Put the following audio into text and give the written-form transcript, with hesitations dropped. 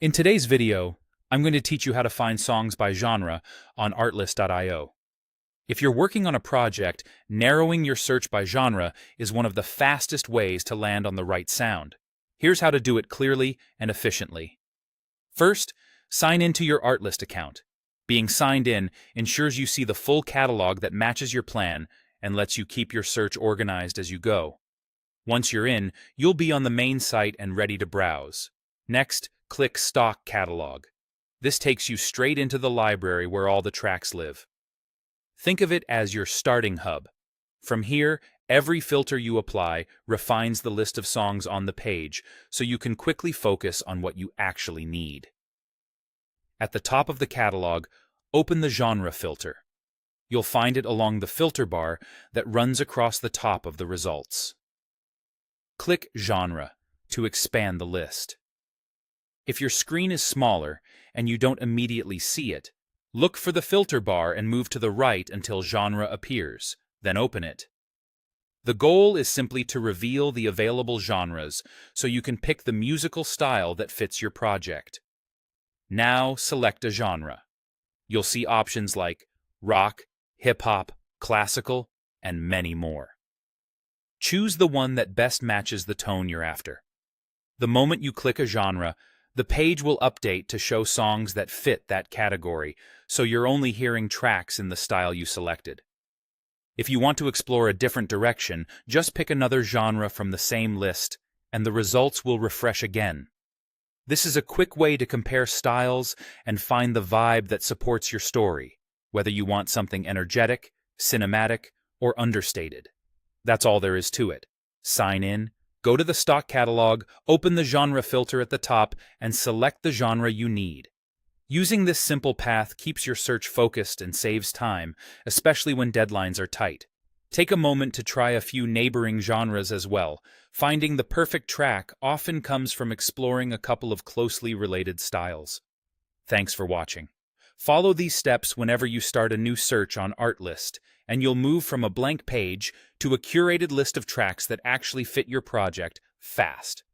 In today's video, I'm going to teach you how to find songs by genre on artlist.io. If you're working on a project, narrowing your search by genre is one of the fastest ways to land on the right sound. Here's how to do it clearly and efficiently. First, sign into your Artlist account. Being signed in ensures you see the full catalog that matches your plan and lets you keep your search organized as you go. Once you're in, you'll be on the main site and ready to browse. Next, click Stock Catalog. This takes you straight into the library where all the tracks live. Think of it as your starting hub. From here, every filter you apply refines the list of songs on the page, so you can quickly focus on what you actually need. At the top of the catalog, open the genre filter. You'll find it along the filter bar that runs across the top of the results. Click Genre to expand the list. If your screen is smaller and you don't immediately see it, look for the filter bar and move to the right until genre appears, then open it. The goal is simply to reveal the available genres so you can pick the musical style that fits your project. Now select a genre. You'll see options like rock, hip-hop, classical, and many more. Choose the one that best matches the tone you're after. The moment you click a genre, the page will update to show songs that fit that category, so you're only hearing tracks in the style you selected. If you want to explore a different direction, just pick another genre from the same list, and the results will refresh again. This is a quick way to compare styles and find the vibe that supports your story, whether you want something energetic, cinematic, or understated. That's all there is to it. Sign in, go to the stock catalog, open the genre filter at the top, and select the genre you need. Using this simple path keeps your search focused and saves time, especially when deadlines are tight. Take a moment to try a few neighboring genres as well. Finding the perfect track often comes from exploring a couple of closely related styles. Thanks for watching. Follow these steps whenever you start a new search on Artlist, and you'll move from a blank page to a curated list of tracks that actually fit your project fast.